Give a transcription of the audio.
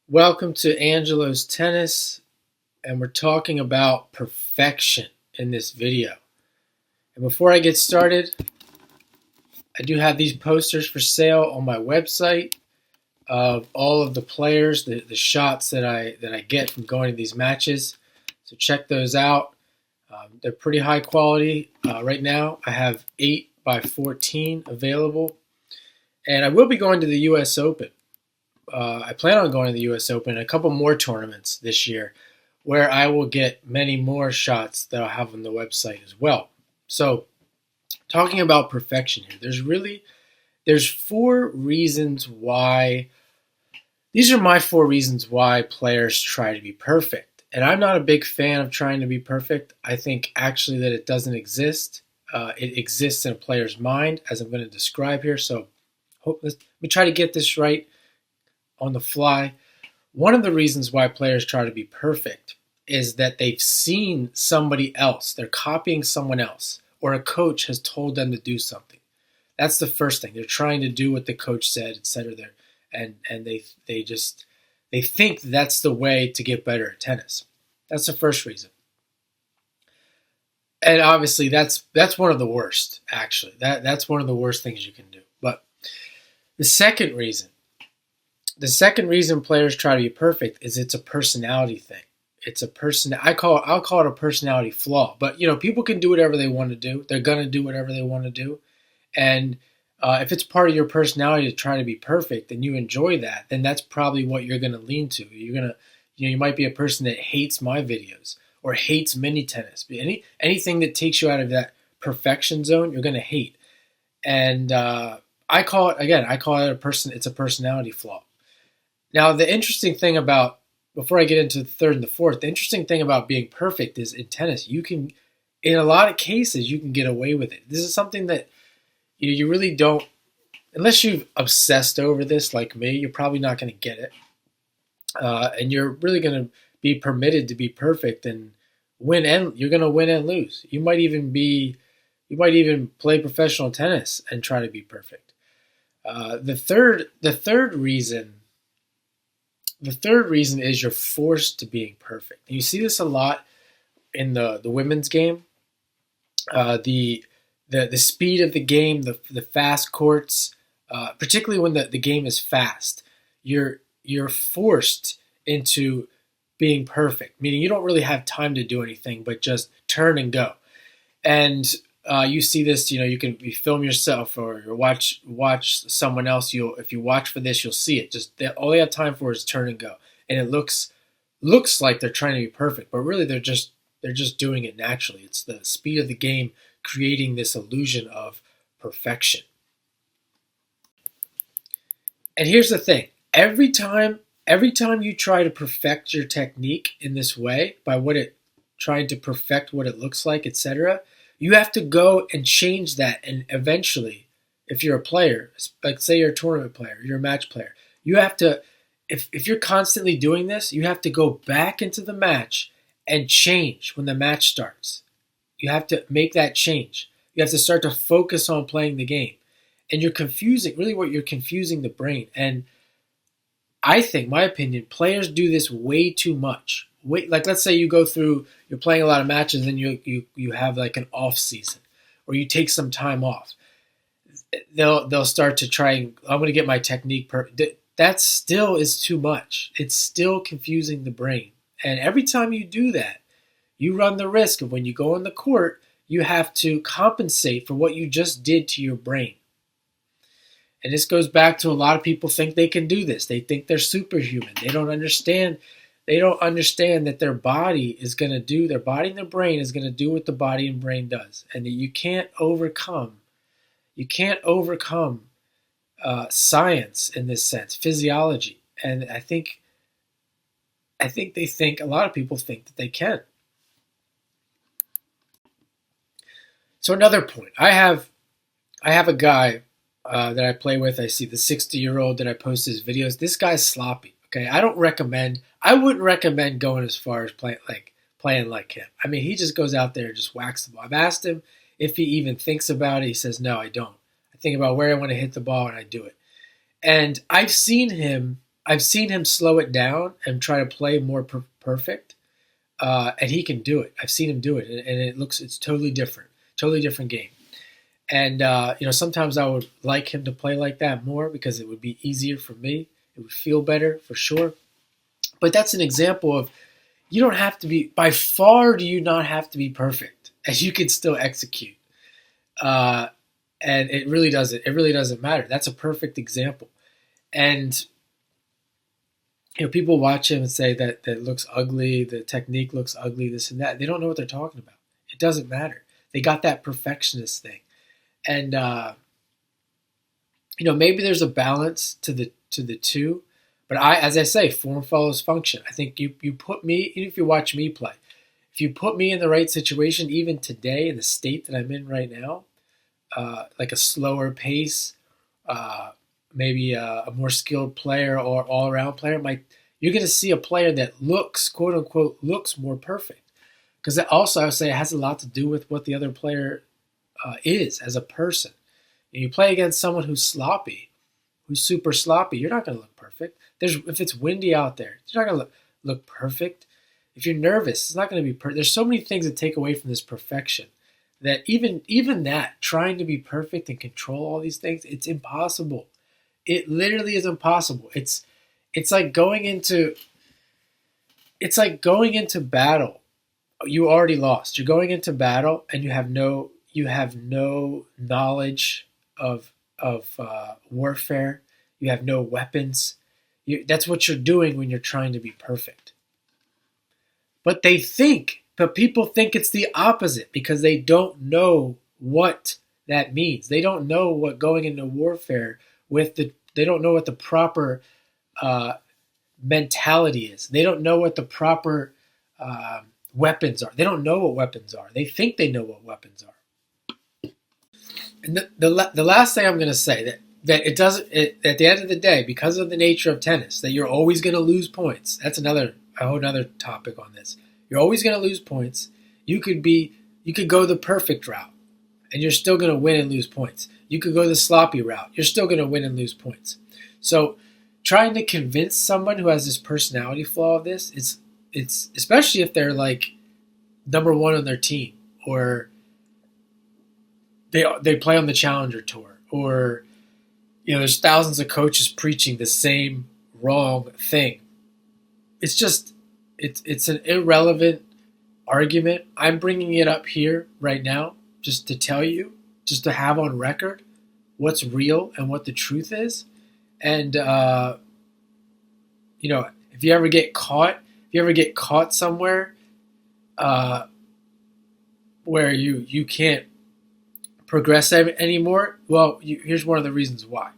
Welcome to Angelo's Tennis, and we're talking about perfection in this video. And before I get started, I do have these posters for sale on my website of all of the players, the shots that I get from going to these matches. So check those out. They're pretty high quality. Right now, I have 8 by 14 available, and I will be going to the U.S. Open. I plan on going to the U.S. Open and a couple more tournaments this year where I will get many more shots that I'll have on the website as well. So talking about perfection here, there's 4 reasons why. These are my 4 reasons why players try to be perfect. And I'm not a big fan of trying to be perfect. I think actually that it doesn't exist. It exists in a player's mind, as I'm going to describe here. So let me try to get this right on the fly. One of the reasons why players try to be perfect is that they've seen somebody else. They're copying someone else, or a coach has told them to do something. That's the first thing. They're trying to do what the coach said, etc. And they think that's the way to get better at tennis. That's the first reason. And obviously that's one of the worst, actually. That's one of the worst things you can do. But the second reason players try to be perfect is it's a personality thing. I'll call it a personality flaw. But people can do whatever they want to do. They're gonna do whatever they want to do, and if it's part of your personality to try to be perfect and you enjoy that, then that's probably what you're gonna lean to. You might be a person that hates my videos or hates mini tennis. Anything that takes you out of that perfection zone, you're gonna hate. And I call it it's a personality flaw. Now, the interesting thing about, before I get into the third and the fourth, the interesting thing about being perfect is in tennis, in a lot of cases, you can get away with it. This is something that you really don't, unless you've obsessed over this like me, you're probably not going to get it. And you're really going to be permitted to be perfect and you're going to win and lose. You might even play professional tennis and try to be perfect. The third reason is you're forced to being perfect. And you see this a lot in the women's game. The speed of the game, the fast courts, particularly when the game is fast, you're forced into being perfect, meaning you don't really have time to do anything but just turn and go. And you see this, you film yourself or watch someone else. If you watch for this, you'll see it. All they have time for is turn and go, and it looks like they're trying to be perfect, but really they're just doing it naturally. It's the speed of the game creating this illusion of perfection. And here's the thing: every time you try to perfect your technique in this way, trying to perfect what it looks like, etc., you have to go and change that. And eventually, if you're a player, like say you're a tournament player, you're a match player, you have to, if you're constantly doing this, you have to go back into the match and change when the match starts. You have to make that change. You have to start to focus on playing the game. And you're confusing the brain. And I think, my opinion, players do this way too much. Like let's say you're playing a lot of matches and you have like an off season, or you take some time off. They'll start to try and, I'm going to get my technique that still is too much. It's still confusing the brain. And every time you do that, you run the risk of, when you go on the court, you have to compensate for what you just did to your brain. And this goes back to, a lot of people think they can do this. They think they're superhuman. They don't understand that their body and their brain is going to do what the body and brain does. And that you can't overcome science in this sense, physiology. And I think a lot of people think that they can. So another point, I have a guy that I play with. I see the 60-year-old that I post his videos. This guy's sloppy. Okay, I wouldn't recommend going as far as playing like him. I mean, he just goes out there and just whacks the ball. I've asked him if he even thinks about it. He says, no, I don't. I think about where I want to hit the ball and I do it. And I've seen him I've seen him slow it down and try to play more perfect, and he can do it. I've seen him do it, and it's totally different game. And sometimes I would like him to play like that more because it would be easier for me. It would feel better for sure. But that's an example of you don't have to be. By far, do you not have to be perfect, and you can still execute. And it really doesn't. It really doesn't matter. That's a perfect example. And people watch him and say that looks ugly, the technique looks ugly, this and that. They don't know what they're talking about. It doesn't matter. They got that perfectionist thing, and maybe there's a balance to the two. But as I say, form follows function. I think you put me, even if you watch me play, if you put me in the right situation, even today in the state that I'm in right now, like a slower pace, maybe a more skilled player or all-around player, you're going to see a player that looks, quote unquote, looks more perfect. Because also, I would say, it has a lot to do with what the other player is as a person. And you play against someone who's sloppy, who's super sloppy, you're not going to look perfect. If it's windy out there, you're not going to look perfect. If you're nervous, it's not going to be perfect. There's so many things that take away from this perfection that even that, trying to be perfect and control all these things, it's impossible. It literally is impossible. It's like going into battle. You already lost. You're going into battle and you have no knowledge of warfare. You have no weapons. That's what you're doing when you're trying to be perfect. But people think it's the opposite because they don't know what that means. They don't know what going into warfare they don't know what the proper mentality is. They don't know what the proper weapons are. They don't know what weapons are. They think they know what weapons are. And the last thing I'm going to say that at the end of the day, because of the nature of tennis, that you're always going to lose points. That's a whole other topic on this. You're always going to lose points. You could go the perfect route, and you're still going to win and lose points. You could go the sloppy route. You're still going to win and lose points. So, trying to convince someone who has this personality flaw of this, it's especially if they're like number one on their team, or they play on the Challenger Tour, or there's thousands of coaches preaching the same wrong thing. It's an irrelevant argument. I'm bringing it up here right now just to tell you, just to have on record what's real and what the truth is. And if you ever get caught somewhere where you can't progress anymore, well, here's one of the reasons why.